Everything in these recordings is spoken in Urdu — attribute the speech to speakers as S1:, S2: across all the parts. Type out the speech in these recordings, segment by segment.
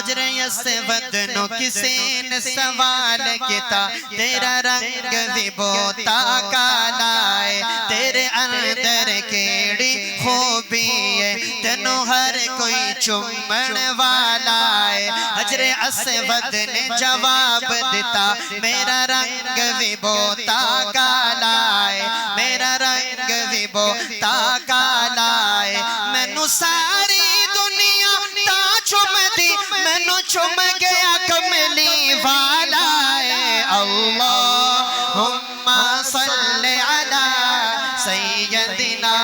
S1: حجر اسود نو کسی نے سوال کیتا تیرا رنگ بھی بوتا کالا ہے تیرے اندر کیڑی خوبی ہے تینوں ہر کوئی چومن والا ہے حجر اسود نے جواب دیتا میرا رنگ بھی بوتا کالا ہے میرا رنگ بھی بوتا کالا ہے مینوں ساری دنیا تا چوم دی مینوں چوم گیا کملی والا ہے اللہم صلی علی سیدنا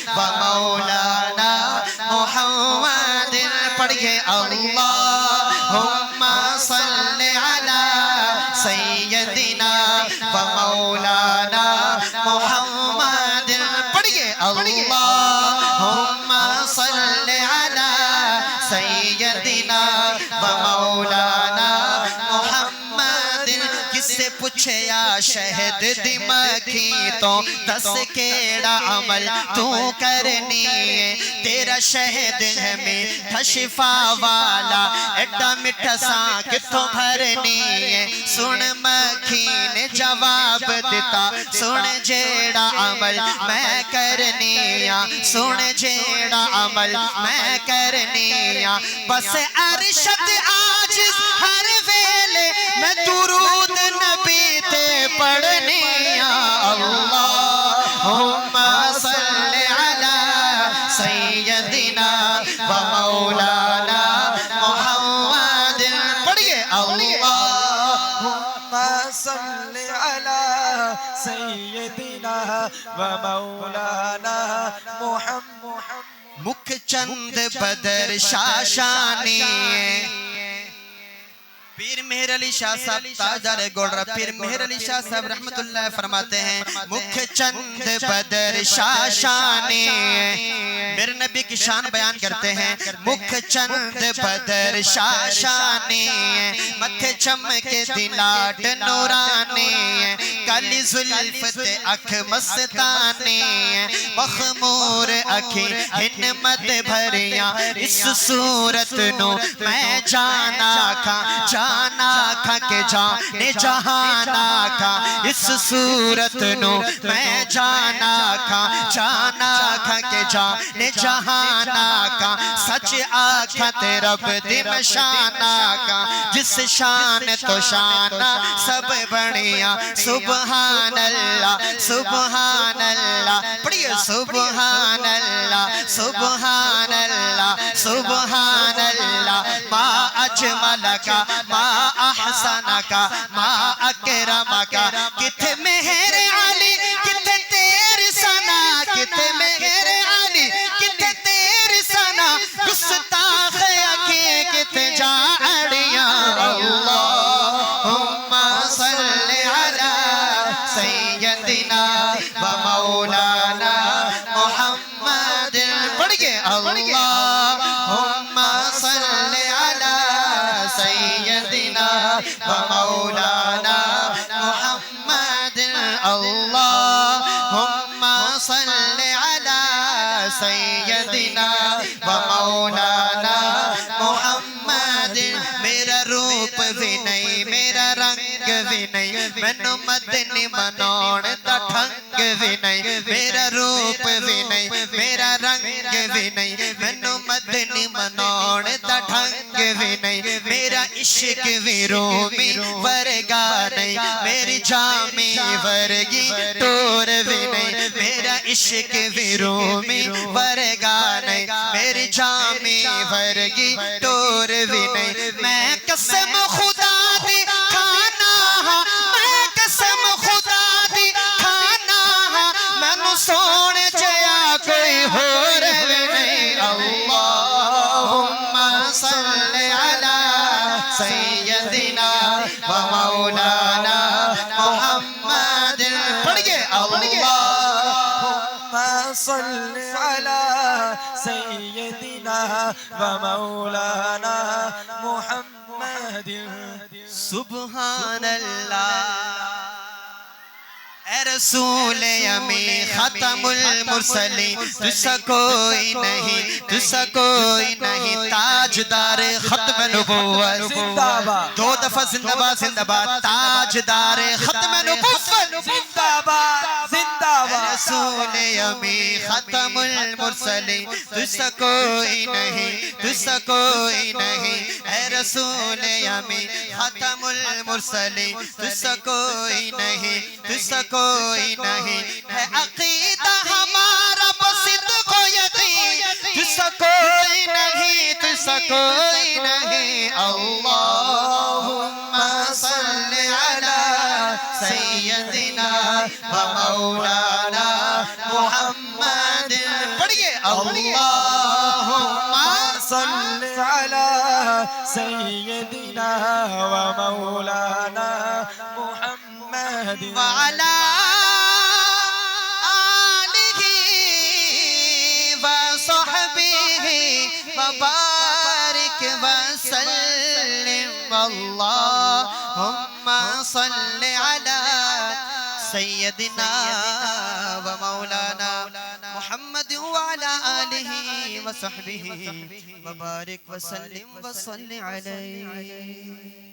S1: و مولانا محمد پڑھئے اللہم صلی علی سیدنا و مولانا محمد پڑھئے اللہم صلی علی سیدنا و مولانا محمد کس سے پوچھے یا شہد دی مکھی تو دس کیڑا عمل تو کرنی ہے تیرا شہد ہے میٹھا شفا والا ایڈا میٹھا سا کتوں بھرنی ہے سن مکھی نے جواب دیتا سن جیڑا عمل میں کرنی سن جیڑا عمل میں کرنی بس ارشد عاجز ہر ویلے میں درود نبی تے پڑھنی اللہم صلی علی سیدنا و مولانا محمد پڑھئے
S2: اللہم صلی علی سیدنا و مولانا محمد
S1: مکھ چند بدر شاشانی پیر مہر علی شاہ صاحب تاجدار گوڑرہ پیر مہر علی شاہ صاحب رحمت اللہ فرماتے ہیں مکھ چند بدر شاشانی میرے نبی کی شان بیان کرتے ہیں مکھ چند بدر شاشانی متھے چمکے دلاٹ نورانی کالی زلفت اکھ مستانی مخمور اکھی ہنمت بھریاں اس صورت نو میں جانا کھا کہ جانے جہانا کھا اس صورت نو میں جانا کھا کہ جانے جہانا کھا سچ آکھت رب دی میں شانا کھا جس شان تو شانا سب بڑھیا سبحان اللہ سبحان اللہ پڑھئے سبحان اللہ سبحان اللہ سبحان اللہ ما اجملکا ما احسنکا ما اکرمکا کتھے مہر علی کتھے تیر سنا کتھے مہر علی کتھے تیر سنا گستاخ اکھی کتھے جاڑیاں اللہم صلی علی سیدنا و مولانا محمد پڑھئے اللہم صلی علی سیدنا و مولانا محمد اللہم صلی علی سیدنا و مولانا محمد میرا روپ بھی نہیں میرا رنگ بھی نہیں مینوں مدنی منون دا ٹھنگ بھی نہیں میرا روپ بھی نہیں میرا رنگ بھی نہیں مینوں مدنی منون دا ٹھنگ بھی نہیں میرا عشق بھی رومی ورگا نہیں میری جامی ورگی ٹور بھی نہیں میرا عشق بھی رومی ورگا نہیں میری جامی ورگی ٹور بھی نہیں میں قسم خدا دی کھانا ہاں میں قسم خدا دی کھانا ہاں میں سونے جیا کوئی ہو رہے نہیں اللہم صلی علی سیدنا و مولانا محمد پڑھئے
S2: اللہم صلی علی سیدنا و مولانا محمد
S1: سبحان اللہ اے رسول امی ختم المرسلین تجھ سا کوئی نہیں، تجھ سا کوئی نہیں، تاجدار ختم نبوت
S2: زندہ باد،
S1: دو دفعہ زندہ باد زندہ باد، تاجدار ختم نبوت
S2: زندہ باد، زندہ
S1: اے
S2: باد،
S1: رسول امی ختم المرسلین تجھ سا کوئی نہیں، تجھ سا کوئی نہیں، اے رسول امی ختم المرسلین تجھ سا کوئی نہیں، تجھ سا کوئی نہیں، ہے عقیدہ ہمارا بصدق و یقین تجھ سا کوئی نہیں، تجھ سا کوئی نہیں۔ اللہم صلی علی سیدنا و مولانا محمد، پڑھئے اللہم
S2: صل على سيدنا ومولانا محمد
S1: وعلى آلہ وصحبہ وبارک وسلم۔ اللہم صل علی سیدنا ومولانا محمد وعلى آلہ وصحبہ وبارک وسلم وصل علیہ۔